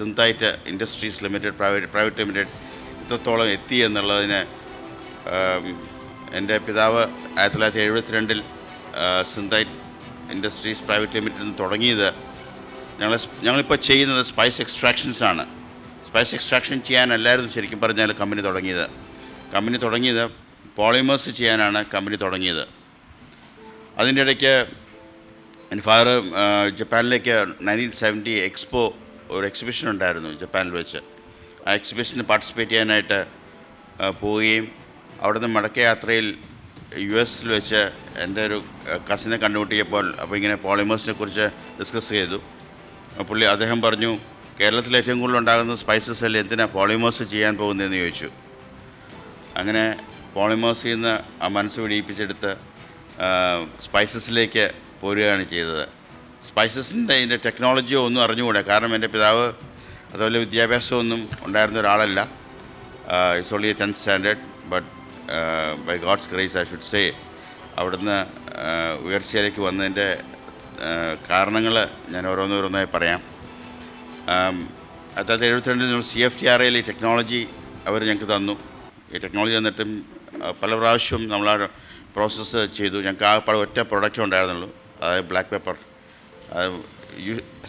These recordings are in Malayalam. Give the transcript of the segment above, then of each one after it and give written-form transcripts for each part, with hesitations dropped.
Synthite industries limited private limited ഇത്രത്തോളം എത്തി എന്നുള്ളതിന് എൻ്റെ പിതാവ് 1972 സിന്തൈറ്റ് ഇൻഡസ്ട്രീസ് പ്രൈവറ്റ് ലിമിറ്റഡിൽ നിന്ന് തുടങ്ങിയത്. ഞങ്ങളിപ്പോൾ ചെയ്യുന്നത് സ്പൈസ് എക്സ്ട്രാക്ഷൻസാണ്. സ്പൈസ് എക്സ്ട്രാക്ഷൻ ചെയ്യാനല്ലായിരുന്നു ശരിക്കും പറഞ്ഞാൽ കമ്പനി തുടങ്ങിയത് പോളിമേഴ്സ് ചെയ്യാനാണ് കമ്പനി തുടങ്ങിയത്. അതിൻ്റെ ഇടയ്ക്ക് എൻ്റെ ഫാദർ ജപ്പാനിലേക്ക് 1970 എക്സ്പോ ഒരു എക്സിബിഷൻ ഉണ്ടായിരുന്നു ജപ്പാനിൽ വെച്ച്. ആ എക്സിബിഷന് പാർട്ടിസിപ്പേറ്റ് ചെയ്യാനായിട്ട് പോവുകയും അവിടുന്ന് മടക്കയാത്രയിൽ US വെച്ച് എൻ്റെ ഒരു കസിനെ കണ്ടുമുട്ടിയപ്പോൾ അപ്പോൾ ഇങ്ങനെ പോളിമേഴ്സിനെ കുറിച്ച് ഡിസ്കസ് ചെയ്തു. അദ്ദേഹം പറഞ്ഞു, കേരളത്തിൽ ഏറ്റവും കൂടുതൽ ഉണ്ടാകുന്ന സ്പൈസസ് അല്ലേ, എന്തിനാണ് പോളിമേഴ്സ് ചെയ്യാൻ പോകുന്നതെന്ന് ചോദിച്ചു. അങ്ങനെ പോളിമേഴ്സിൽ നിന്ന് ആ മനസ്സ് പിടിപ്പിച്ചെടുത്ത് സ്പൈസസിലേക്ക് പോരുകയാണ് ചെയ്തത്. സ്പൈസസിൻ്റെ ഇതിൻ്റെ ടെക്നോളജിയോ ഒന്നും അറിഞ്ഞുകൂടെ, കാരണം എൻ്റെ പിതാവ് അതുപോലെ വിദ്യാഭ്യാസമൊന്നും ഉണ്ടായിരുന്ന ഒരാളല്ല. It's only 10th standard, but by God's grace I should say അവിടുന്ന് ഉയർച്ചയിലേക്ക് വന്നതിൻ്റെ കാരണങ്ങൾ ഞാൻ ഓരോന്നോരോന്നായി പറയാം. 1972 CFTRAയിൽ ഈ ടെക്നോളജി അവർ ഞങ്ങൾക്ക് തന്നു. ഈ ടെക്നോളജി തന്നിട്ടും പല പ്രാവശ്യവും നമ്മൾ ആ പ്രോസസ്സ് ചെയ്തു. ഞങ്ങൾക്ക് ആ ഒറ്റ പ്രൊഡക്റ്റ് ഉണ്ടായിരുന്നുള്ളൂ, അതായത് ബ്ലാക്ക് പെപ്പർ.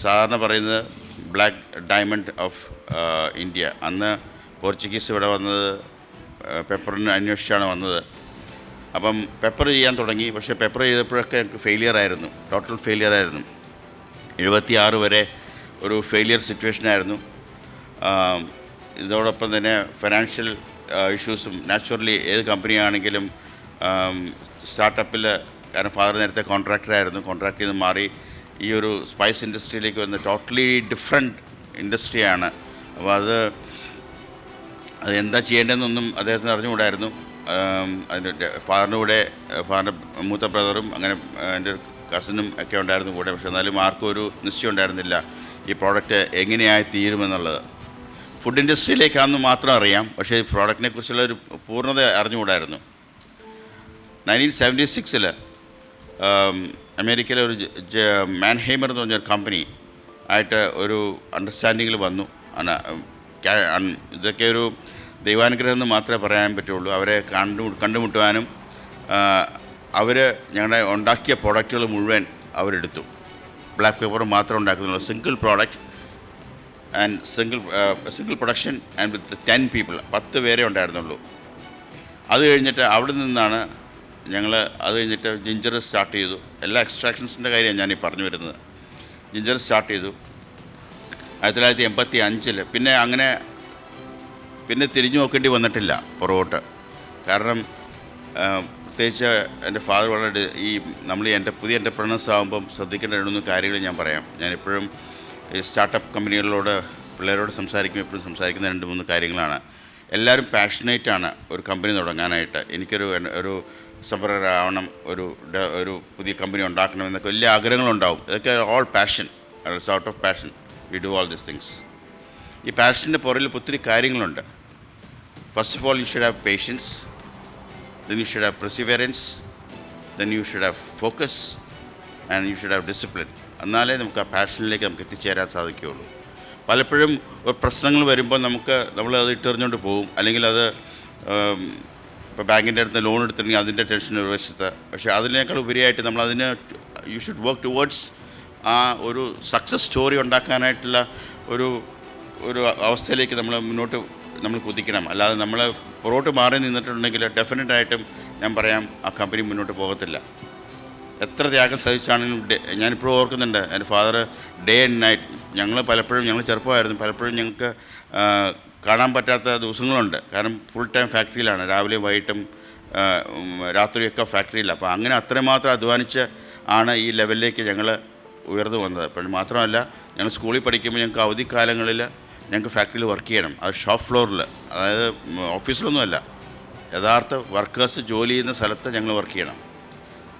സാധാരണ പറയുന്നത് ബ്ലാക്ക് ഡയമണ്ട് ഓഫ് ഇന്ത്യ. അന്ന് പോർച്ചുഗീസ് ഇവിടെ വന്നത് പെപ്പറിന് അന്വേഷിച്ചാണ് വന്നത്. അപ്പം പെപ്പർ ചെയ്യാൻ തുടങ്ങി. പക്ഷേ പെപ്പർ ചെയ്തപ്പോഴൊക്കെ ഞങ്ങൾക്ക് ടോട്ടൽ ഫെയിലിയർ ആയിരുന്നു. 76 വരെ ഒരു ഫെയിലിയർ സിറ്റുവേഷനായിരുന്നു. ഇതോടൊപ്പം തന്നെ ഫിനാൻഷ്യൽ ഇഷ്യൂസും. നാച്ചുറലി ഏത് കമ്പനിയാണെങ്കിലും സ്റ്റാർട്ടപ്പിൽ, കാരണം ഫാദർ നേരത്തെ കോൺട്രാക്റ്റിൽ നിന്ന് മാറി ഈ ഒരു സ്പൈസ് ഇൻഡസ്ട്രിയിലേക്ക് വന്ന് ടോട്ടലി ഡിഫറെൻറ്റ് ഇൻഡസ്ട്രിയാണ്. അപ്പോൾ അത് എന്താ ചെയ്യേണ്ടതെന്നൊന്നും അദ്ദേഹത്തിന് അറിഞ്ഞുകൂടായിരുന്നു. അതിൻ്റെ ഫാദറിൻ്റെ മൂത്ത ബ്രദറും അങ്ങനെ എൻ്റെ കസിനും ഒക്കെ ഉണ്ടായിരുന്നു കൂടെ. പക്ഷെ എന്നാലും ആർക്കും ഒരു നിശ്ചയം ഉണ്ടായിരുന്നില്ല ഈ പ്രോഡക്റ്റ് എങ്ങനെയായി തീരുമെന്നുള്ളത്. ഫുഡ് ഇൻഡസ്ട്രിയിലേക്കാണെന്ന് മാത്രം അറിയാം, പക്ഷേ ഈ പ്രോഡക്റ്റിനെ കുറിച്ചുള്ള ഒരു പൂർണ്ണത അറിഞ്ഞുകൂടായിരുന്നു. 1976 അമേരിക്കയിലെ ഒരു മാൻഹൈമർ എന്ന് പറഞ്ഞൊരു കമ്പനി ആയിട്ട് ഒരു അണ്ടർസ്റ്റാൻഡിങ്ങിൽ വന്നു. ഇതൊക്കെ ഒരു ദൈവാനുഗ്രഹം എന്ന് മാത്രമേ പറയാൻ പറ്റുള്ളൂ. അവരെ കണ്ടുമുട്ടുവാനും അവർ ഞങ്ങളുടെ ഉണ്ടാക്കിയ പ്രോഡക്റ്റുകൾ മുഴുവൻ അവരെടുത്തു. ബ്ലാക്ക് പേപ്പർ മാത്രം ഉണ്ടാക്കുന്നുള്ളൂ, single product and single production and with 10 people, 10 പേരെ ഉണ്ടായിരുന്നുള്ളൂ. അത് കഴിഞ്ഞിട്ട് അവിടെ നിന്നാണ് അത് കഴിഞ്ഞിട്ട് ജിഞ്ചർ സ്റ്റാർട്ട് ചെയ്തു. എല്ലാ എക്സ്ട്രാക്ഷൻസിൻ്റെ കാര്യമാണ് ഞാനീ പറഞ്ഞു വരുന്നത്. ജിഞ്ചർ സ്റ്റാർട്ട് ചെയ്തു 1985. പിന്നെ തിരിഞ്ഞു നോക്കേണ്ടി വന്നിട്ടില്ല പുറകോട്ട്. കാരണം പ്രത്യേകിച്ച് എൻ്റെ ഫാദർ വളരെ നമ്മൾ എൻ്റെ പുതിയ എൻ്റർപ്രണേഴ്സ് ആകുമ്പം ശ്രദ്ധിക്കേണ്ട 2-3 കാര്യങ്ങൾ ഞാൻ പറയാം. ഞാനിപ്പോഴും ഈ സ്റ്റാർട്ടപ്പ് കമ്പനികളോട് പിള്ളേരോട് എപ്പോഴും സംസാരിക്കുന്ന 2-3 കാര്യങ്ങളാണ്. എല്ലാവരും പാഷനേറ്റാണ് ഒരു കമ്പനി തുടങ്ങാനായിട്ട്. എനിക്കൊരു സംരംഭകരാവണം, ഒരു പുതിയ കമ്പനി ഉണ്ടാക്കണം എന്നൊക്കെ വലിയ ആഗ്രഹങ്ങളുണ്ടാവും. ഇതൊക്കെ all passion, out of passion we do all these things. ഈ പാഷൻ്റെ പുറകിൽ ഒത്തിരി കാര്യങ്ങളുണ്ട്. First of all you should have patients, then you should have perseverance, then you should have focus, and you should have discipline. എന്നാലേ നമുക്ക് ആ പാഷനിലേക്ക് നമുക്ക് എത്തിച്ചേരാൻ സാധിക്കുകയുള്ളൂ. പലപ്പോഴും പ്രശ്നങ്ങൾ വരുമ്പോൾ നമ്മളത് ഇട്ടെറിഞ്ഞുകൊണ്ട് പോകും. അല്ലെങ്കിൽ അത് ഇപ്പോൾ ബാങ്കിൻ്റെ അടുത്ത് ലോൺ എടുത്തിട്ടുണ്ടെങ്കിൽ അതിൻ്റെ ടെൻഷൻ ഒരു വശത്ത്. പക്ഷേ അതിനേക്കാൾ ഉപരിയായിട്ട് യു ഷുഡ് വർക്ക് ടുവേർഡ്സ് ആ ഒരു സക്സസ് സ്റ്റോറി ഉണ്ടാക്കാനായിട്ടുള്ള ഒരു അവസ്ഥയിലേക്ക് നമ്മൾ കുതിക്കണം. അല്ലാതെ നമ്മൾ പുറകോട്ട് മാറി നിന്നിട്ടുണ്ടെങ്കിൽ ഡെഫിനറ്റായിട്ടും ഞാൻ പറയാം ആ കമ്പനി മുന്നോട്ട് പോകത്തില്ല. എത്ര ത്യാഗം സഹിച്ചാണെങ്കിലും ഞാനിപ്പോഴും ഓർക്കുന്നുണ്ട്, എൻ്റെ ഫാദർ ഡേ ആൻഡ് നൈറ്റ് ഞങ്ങൾ ചെറുപ്പമായിരുന്നു, പലപ്പോഴും ഞങ്ങൾക്ക് കാണാൻ പറ്റാത്ത ദിവസങ്ങളുണ്ട്. കാരണം ഫുൾ ടൈം ഫാക്ടറിയിലാണ്, രാവിലെയും വൈകിട്ടും രാത്രിയൊക്കെ ഫാക്ടറിയില്ല. അപ്പോൾ അങ്ങനെ അത്രമാത്രം അധ്വാനിച്ച് ആണ് ഈ ലെവലിലേക്ക് ഞങ്ങൾ ഉയർന്നു വന്നത്. അപ്പോൾ മാത്രമല്ല, ഞങ്ങൾ സ്കൂളിൽ പഠിക്കുമ്പോൾ ഞങ്ങൾക്ക് അവധിക്കാലങ്ങളിൽ ഞങ്ങൾക്ക് ഫാക്ടറിയിൽ വർക്ക് ചെയ്യണം. അത് ഷോപ്പ് ഫ്ലോറിൽ, അതായത് ഓഫീസിലൊന്നുമല്ല, യഥാർത്ഥ വർക്കേഴ്സ് ജോലി ചെയ്യുന്ന സ്ഥലത്ത് ഞങ്ങൾ വർക്ക് ചെയ്യണം.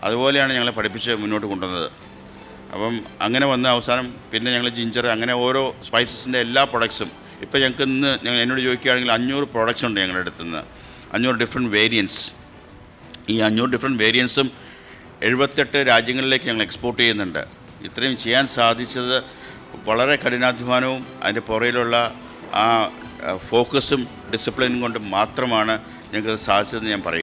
അതുപോലെയാണ് ഞങ്ങളെ പഠിപ്പിച്ച് മുന്നോട്ട് കൊണ്ടുവന്നത്. അപ്പം അങ്ങനെ വന്ന അവസാനം പിന്നെ ഞങ്ങൾ ജിഞ്ചർ, അങ്ങനെ ഓരോ സ്പൈസസിൻ്റെ എല്ലാ പ്രൊഡക്ട്സും ഇപ്പോൾ എന്നോട് ചോദിക്കുകയാണെങ്കിൽ 500 പ്രോഡക്റ്റ്സ് ഉണ്ട് ഞങ്ങളുടെ അടുത്ത് നിന്ന്, 500 ഡിഫറെൻറ്റ് വേരിയൻറ്റ്സ്. ഈ 500 ഡിഫറെൻറ്റ് വേരിയൻസും 78 രാജ്യങ്ങളിലേക്ക് ഞങ്ങൾ എക്സ്പോർട്ട് ചെയ്യുന്നുണ്ട്. ഇത്രയും ചെയ്യാൻ സാധിച്ചത് വളരെ കഠിനാധ്വാനവും അതിൻ്റെ പുറയിലുള്ള ആ ഫോക്കസും ഡിസിപ്ലിനും കൊണ്ട് മാത്രമാണ് ഞങ്ങൾക്ക് സാധിച്ചതെന്ന് ഞാൻ പറയും.